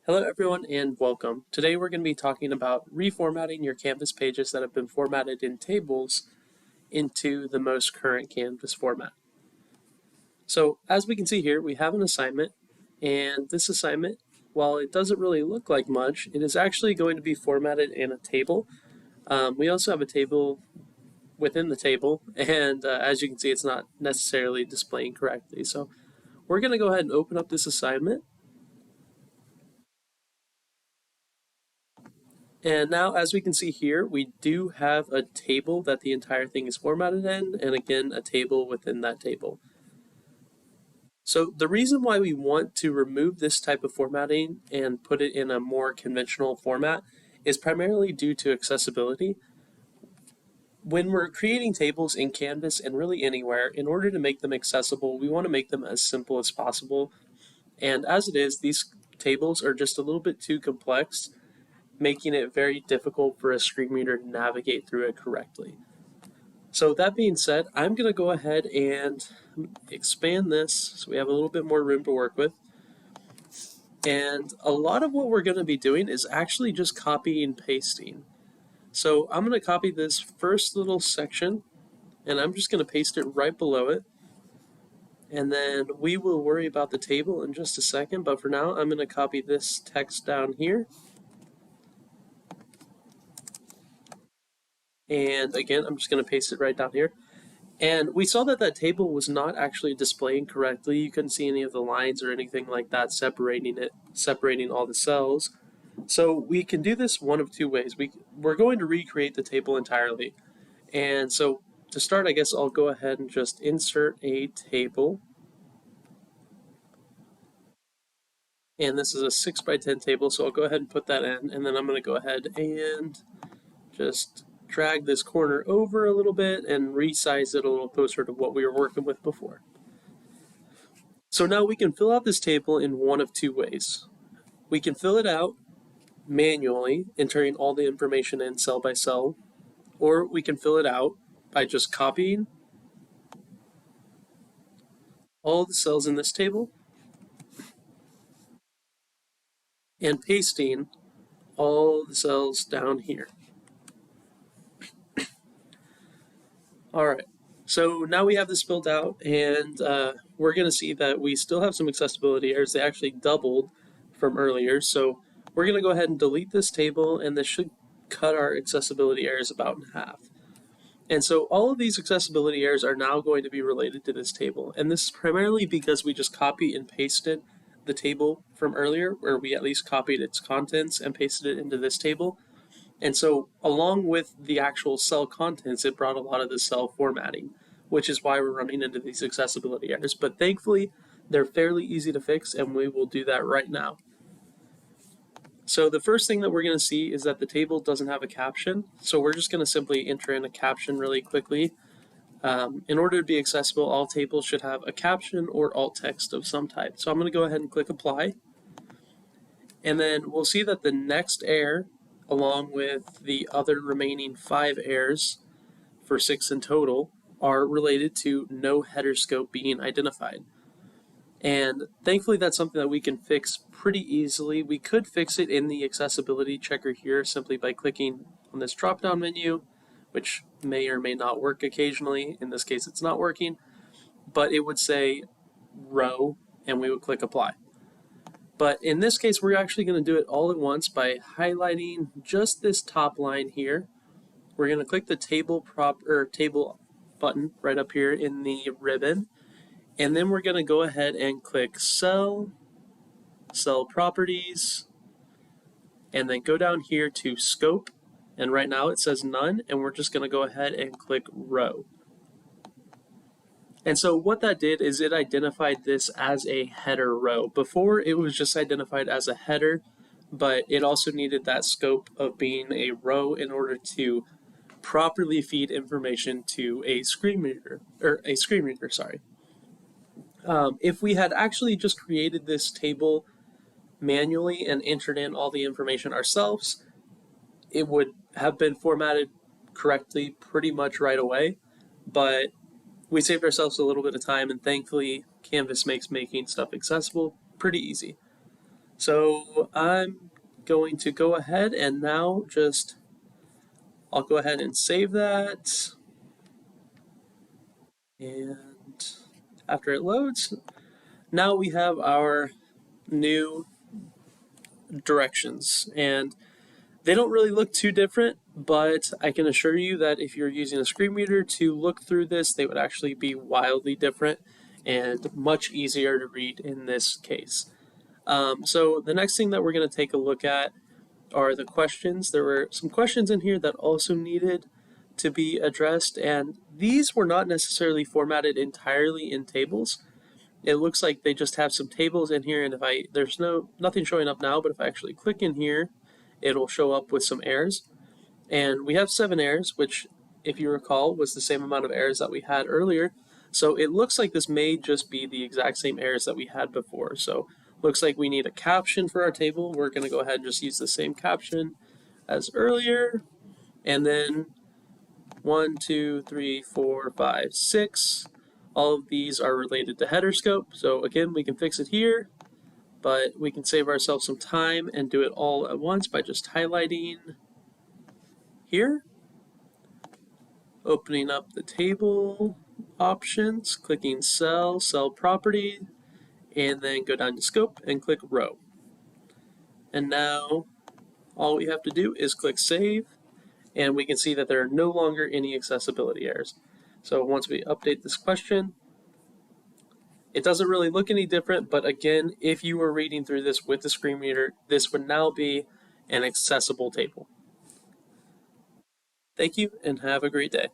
Hello everyone and welcome. Today we're going to be talking about reformatting your Canvas pages that have been formatted in tables into the most current Canvas format. So as we can see here, we have an assignment, and this assignment, while it doesn't really look like much, it is actually going to be formatted in a table. We also have a table within the table, and as you can see, it's not necessarily displaying correctly. So we're going to go ahead and open up this assignment. And now, as we can see here, we do have a table that the entire thing is formatted in, and again, a table within that table. So the reason why we want to remove this type of formatting and put it in a more conventional format is primarily due to accessibility. When we're creating tables in Canvas and really anywhere, in order to make them accessible, we want to make them as simple as possible. And as it is, these tables are just a little bit too complex, making it very difficult for a screen reader to navigate through it correctly. So that being said, I'm going to go ahead and expand this so we have a little bit more room to work with. And a lot of what we're going to be doing is actually just copying and pasting. So I'm going to copy this first little section, and I'm just going to paste it right below it. And then we will worry about the table in just a second, but for now I'm going to copy this text down here. And again, I'm just going to paste it right down here. And we saw that that table was not actually displaying correctly. You couldn't see any of the lines or anything like that separating all the cells. So we can do this one of two ways. We're going to recreate the table entirely. And so to start, I guess I'll go ahead and just insert a table. And this is a 6x10 table, so I'll go ahead and put that in. And then I'm going to go ahead and just drag this corner over a little bit and resize it a little closer to what we were working with before. So now we can fill out this table in one of two ways. We can fill it out manually, entering all the information in cell by cell, or we can fill it out by just copying all the cells in this table and pasting all the cells down here. All right, so now we have this filled out, and we're going to see that we still have some accessibility errors. They actually doubled from earlier, so we're going to go ahead and delete this table, and this should cut our accessibility errors about in half. And so all of these accessibility errors are now going to be related to this table, and this is primarily because we just copy and pasted the table from earlier, where we at least copied its contents and pasted it into this table. And so along with the actual cell contents, it brought a lot of the cell formatting, which is why we're running into these accessibility errors. But thankfully, they're fairly easy to fix, and we will do that right now. So the first thing that we're going to see is that the table doesn't have a caption. So we're just going to simply enter in a caption really quickly. In order to be accessible, all tables should have a caption or alt text of some type. So I'm going to go ahead and click apply. And then we'll see that the next error, along with the other remaining 5 errors for 6 in total, are related to no header scope being identified. And thankfully that's something that we can fix pretty easily. We could fix it in the accessibility checker here simply by clicking on this drop-down menu, which may or may not work occasionally. In this case it's not working, but it would say row and we would click apply. But in this case, we're actually going to do it all at once by highlighting just this top line here. We're going to click the table button right up here in the ribbon. And then we're going to go ahead and click cell properties, and then go down here to scope. And right now it says none, and we're just going to go ahead and click row. And so what that did is it identified this as a header row. Before it was just identified as a header, but it also needed that scope of being a row in order to properly feed information to a screen reader. If we had actually just created this table manually and entered in all the information ourselves, it would have been formatted correctly pretty much right away, but we saved ourselves a little bit of time, and thankfully Canvas makes making stuff accessible pretty easy. So I'm going to go ahead and now I'll go ahead and save that. And after it loads, now we have our new directions. And they don't really look too different, but I can assure you that if you're using a screen reader to look through this, they would actually be wildly different and much easier to read in this case. So the next thing that we're going to take a look at are the questions. There were some questions in here that also needed to be addressed, and these were not necessarily formatted entirely in tables. It looks like they just have some tables in here, and there's nothing showing up now, but if I actually click in here, it'll show up with some errors. And we have 7 errors, which, if you recall, was the same amount of errors that we had earlier. So it looks like this may just be the exact same errors that we had before. So looks like we need a caption for our table. We're going to go ahead and just use the same caption as earlier. And then 1, 2, 3, 4, 5, 6. All of these are related to header scope. So again, we can fix it here, but we can save ourselves some time and do it all at once by just highlighting here, opening up the table options, clicking cell property, and then go down to scope and click row. And now all we have to do is click save, and we can see that there are no longer any accessibility errors. So once we update this question, it doesn't really look any different, but again, if you were reading through this with the screen reader, this would now be an accessible table. Thank you and have a great day.